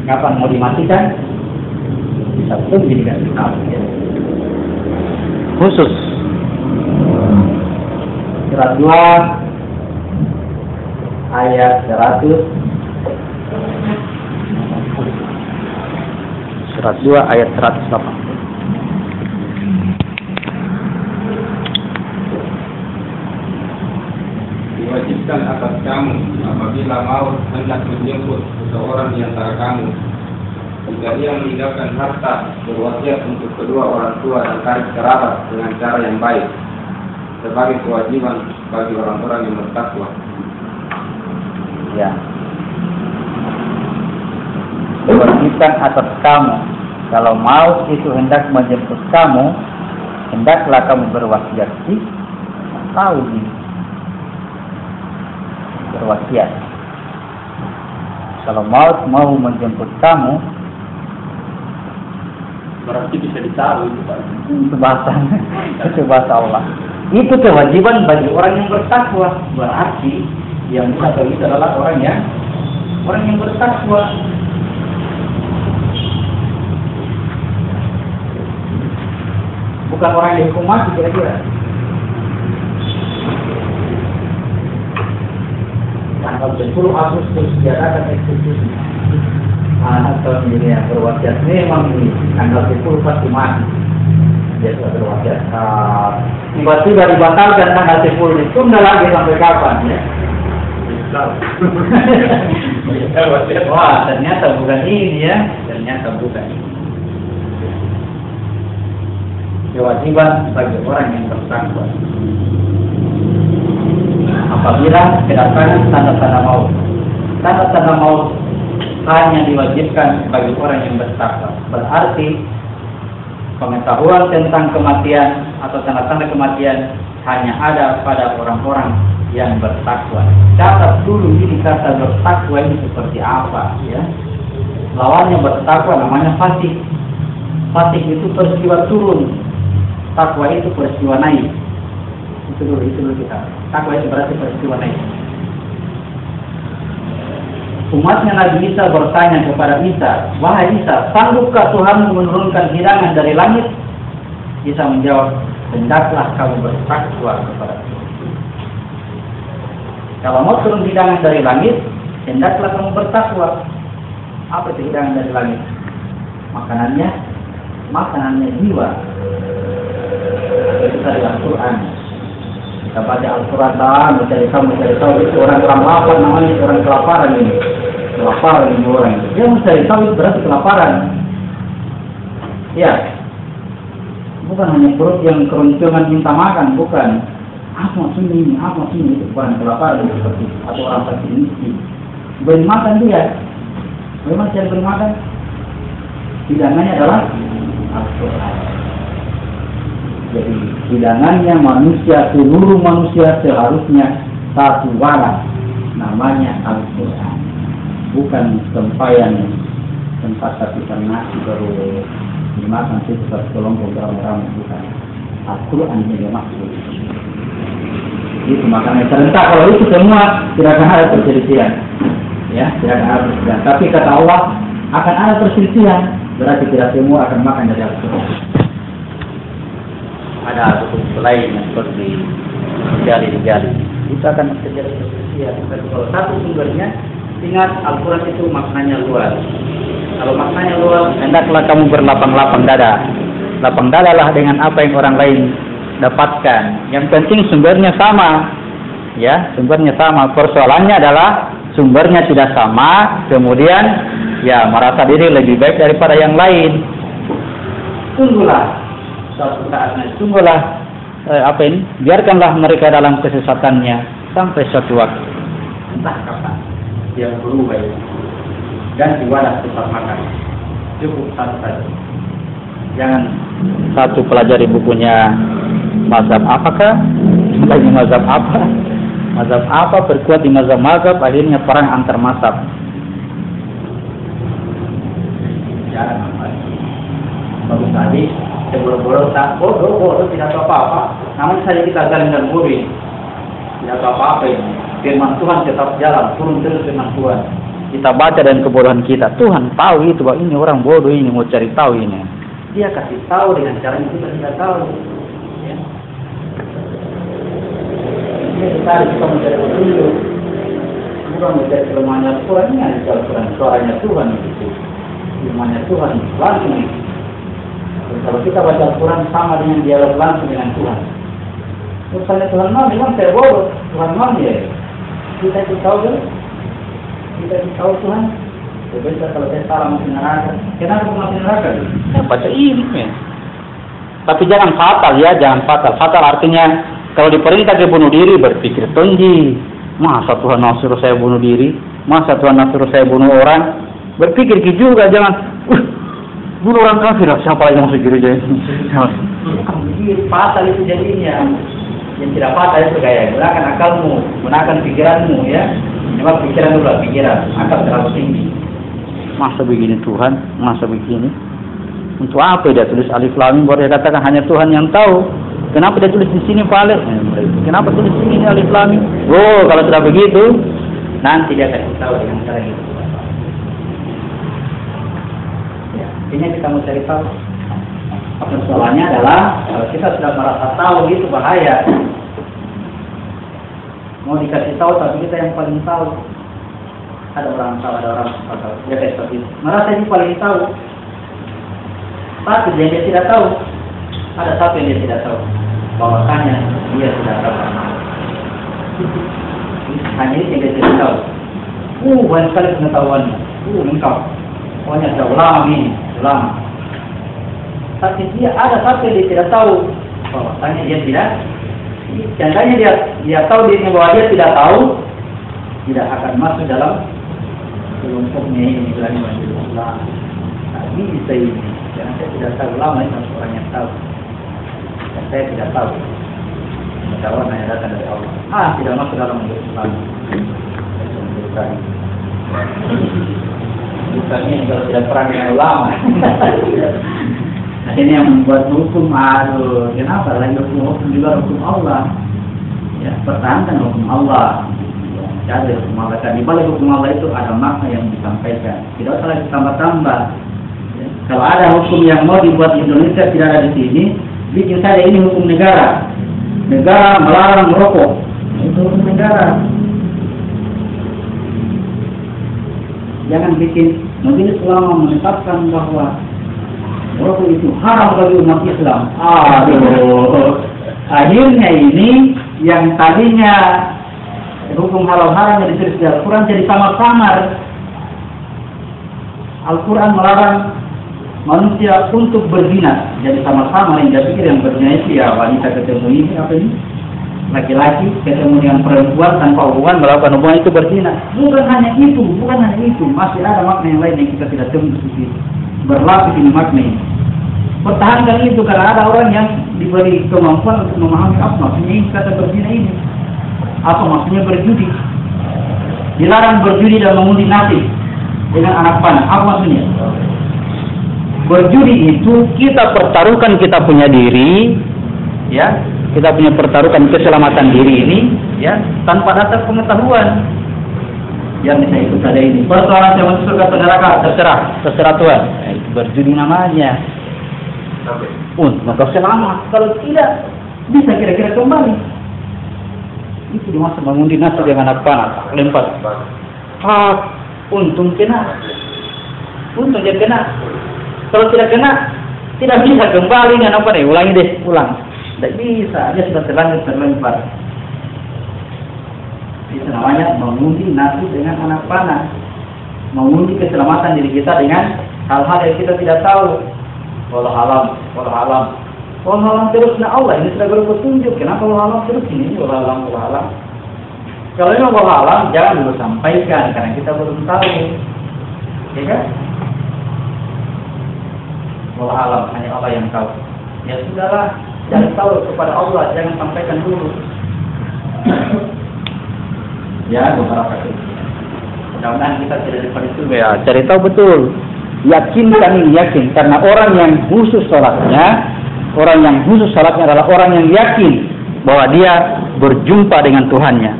Kapan mau dimatikan? Bisa pun dikasih tahu ya. Khusus surat 2 ayat 100. Surat 2 ayat 108. Diwajibkan atas kamu apabila maut hendak menjemput seseorang di antara kamu, jika ia meninggalkan harta, berwasiat untuk kedua orang tua dan karib kerabat dengan cara yang baik, sebagai kewajiban bagi orang-orang yang bertakwa. Ya. Diwajibkan atas kamu, kalau maut itu hendak menjemput kamu, hendaklah kamu berwasiat tahu ini. Berwasiat. Kalau maut mau menjemput kamu, Berarti bisa ditaruh itu Pak. Itu bahasa Allah. Itu kewajiban bagi orang yang bertakwa. Berarti yang bisa itu adalah orang yang bertakwa. Bukan orang yang dihukum mati kira-kira. Tanggal 10 Agustus diadakan eksekusi. Atau ini yang berwasiat memang ini tanggal 10 pasti mati. Dia sudah berwasiat. Tiba-tiba dibatalkan tanggal 10 ditunda lagi sampai kapan ya? Wah, ternyata bukan ini ya. Ternyata bukan ini. Kewajiban bagi orang yang bertakwa. Apabila kedatangan tanda-tanda maut, tanda-tanda maut hanya diwajibkan bagi orang yang bertakwa. Berarti pengetahuan tentang kematian atau tanda-tanda kematian hanya ada pada orang-orang yang bertakwa. Catat dulu ini kata bertakwa ini seperti apa ya? Lawannya bertakwa namanya fasik. Fasik itu peristiwa turun. Takwa itu peristiwa naik. Itu dulu kita. Takwa itu berarti peristiwa naik. Umatnya Nabi Isa bertanya kepada Isa, wahai Isa, sanggupkah Tuhan menurunkan hidangan dari langit? Isa menjawab, hendaklah kamu bertakwa kepada Tuhan. Kalau mau turun hidangan dari langit, hendaklah kamu bertakwa. Apa itu hidangan dari langit? Makanannya jiwa. Itu dari Al-Quran. Kita baca Al-Quran mencari tahu itu orang lapar namanya orang kelaparan ini. Kelaparan ini orang. Dia mencari tahu itu berarti kelaparan. Ya. Bukan hanya perut yang keroncongan minta makan, bukan. Apa sini itu bukan kelaparan seperti itu. Atau orang sakit miskin. Beri makan dia. Bagaimana cara beri makan? Hidangannya adalah Al-Quran. Jadi hidangannya seluruh manusia seharusnya satu waras, namanya Al-Quran. Bukan tempayan tempat tapisan nasi baru dimakan itu satu kelompok ramai-ramai, bukan. Al-Quran yang maksud. Itu makanya serentak kalau itu semua tidak akan ada perselisihan, ya tidak akan ada perselisihan. Tapi kata Allah akan ada perselisihan, berarti tidak semua akan makan dari Al-Quran. Ada buku lain yang seperti digali. Itu akan terjadi perselisihan. Tapi kalau satu sumbernya, ingat Al-Quran itu maknanya luas. Kalau maknanya luas, hendaklah kamu berlapang-lapang dada. Lapang dadalah dengan apa yang orang lain dapatkan. Yang penting sumbernya sama. Ya, sumbernya sama. Persoalannya adalah sumbernya tidak sama, kemudian ya merasa diri lebih baik daripada yang lain. Tunggulah. Suatu saatnya tunggulah biarkanlah mereka dalam kesesatannya sampai suatu waktu, entah kapan dia berubah ganti wadah tempat makan, cukup satu saja. Jangan satu pelajari bukunya mazhab apakah, lagi mazhab apa berkuat di mazhab akhirnya perang antar mazhab. Jangan bagus tadi bodoh tidak tahu apa-apa. Namun saja kita jalan dan murid tidak tahu apa-apa ini. Firman Tuhan tetap jalan, turun terus firman Tuhan. kita baca dengan kebodohan kita. Tuhan tahu itu bahwa ini orang bodoh ini mau cari tahu ini. Dia kasih tahu dengan cara yang kita tidak tahu. Ya. Ini kita mencari petunjuk, bukan mencari kelemahannya Tuhan. Ini ada Al-Quran, suaranya Tuhan itu, firman-Nya Tuhan langsung. Dan kalau kita baca Al-Quran sama dengan dialog langsung dengan Tuhan. Urusannya Tuhan mau, memang saya bodoh. Tuhan mau ya. Kita itu tahu kan? Kita itu tahu Tuhan. Berbeda kalau saya salah masuk neraka. Kenapa masuk neraka? Saya baca ilmu ya. Tapi jangan fatal ya, jangan fatal. Fatal artinya kalau diperintah dia bunuh diri, berpikir tinggi. Masa Tuhan suruh saya bunuh diri? Masa Tuhan suruh saya bunuh orang? Berpikir juga, jangan bunuh orang kafir. Siapa lagi masuk gereja ini? Fatal itu jadinya. Yang tidak fatal itu kayak gunakan akalmu, gunakan pikiranmu ya. Memang pikiran dulu, pikiran, akal terlalu tinggi. Masa begini Tuhan, masa begini. Untuk apa dia tulis alif lam mim baru dia katakan hanya Tuhan yang tahu. Kenapa dia tulis di sini Pak? Kenapa tulis di sini alif lam mim? Oh, kalau sudah begitu, nanti dia akan tahu dengan cara itu. Ya, intinya kita mau cari tahu. Persoalannya adalah kalau kita sudah merasa tahu itu bahaya. Mau dikasih tahu tapi kita yang paling tahu. Ada orang tahu, ada orang tahu. Dia kayak seperti itu. Merasa ini paling tahu. Tapi dia tidak tahu. Ada satu yang dia tidak tahu. Bahwasanya dia tidak tahu. Hanya ini yang dia tidak tahu. Banyak sekali pengetahuannya. Lengkap. Pokoknya sudah ulama ini, ulama. Tapi dia ada satu yang dia tidak tahu. Bahwasanya dia tidak. Contohnya dia tahu dirinya bahwa dia tidak tahu, tidak akan masuk dalam kelompoknya ini bilangnya majelis ulama. Nah, bisa ini. Karena saya tidak tahu, ulama itu orang yang tahu. Dan saya tidak tahu. Pengetahuan hanya datang dari Allah. Tidak masuk dalam majelis ulama. Itu menunjukkan. Bukannya kalau tidak perang dengan ulama. Nah, ini yang membuat hukum, kenapa? Lagi hukum juga hukum Allah. Ya, pertahankan hukum Allah. Ya, ada hukum Allah. Di balik hukum Allah itu ada makna yang disampaikan. Tidak usah lagi tambah-tambah. Ya, kalau ada hukum yang mau dibuat di Indonesia tidak ada di sini, bikin saja ini hukum negara. Negara melarang merokok. Itu hukum negara. Jangan bikin majelis ulama menetapkan bahwa merokok itu haram bagi umat Islam. Akhirnya ini yang tadinya hukum halal-haram yang ditulis di Al-Quran jadi samar-samar. Al-Quran melarang manusia untuk berzina. Jadi sama-sama yang dia pikir yang berzina itu ya wanita ketemu ini apa ini? Laki-laki ketemu dengan perempuan tanpa hubungan melakukan hubungan itu berzina. Bukan hanya itu, masih ada makna yang lain yang kita tidak tembus di situ. Berlapis ini makna ini. Pertahankan itu karena ada orang yang diberi kemampuan untuk memahami apa maksudnya ini kata berzina ini. Apa maksudnya berjudi? Dilarang berjudi dan mengundi nasib dengan anak panah. Apa maksudnya? Berjudi itu kita pertaruhkan kita punya diri, ya, kita punya pertaruhkan keselamatan diri ini, ya, tanpa dasar pengetahuan. Ya misalnya itu saja ini. Persoalan saya masuk surga atau neraka terserah Tuhan. Itu berjudi namanya. Maka selamat. Kalau tidak bisa kira-kira kembali. Itu di masa mengundi nasi dengan anak panah, lempar. Untung kena. Untung dia kena. Kalau tidak kena, tidak bisa kembali dengan apa nih? Ulangi deh, ulang. Tidak bisa, dia sudah terlanjur terlempar. Itu namanya mengundi nasi dengan anak panah. Mengundi keselamatan diri kita dengan hal-hal yang kita tidak tahu. Walau alam terusnya Allah ini sudah berpetunjuk. Kenapa walau alam terus ini? Walau alam. Kalau memang walau alam jangan dulu sampaikan karena kita belum tahu, ya kan? Walau alam hanya Allah yang tahu. Ya sudahlah, jangan tahu kepada Allah, jangan sampaikan dulu. Ya, beberapa kali. Mudah-mudahan kita tidak seperti itu. Ya, cari tahu betul. Yakin karena orang yang khusus sholatnya adalah orang yang yakin bahwa dia berjumpa dengan Tuhannya.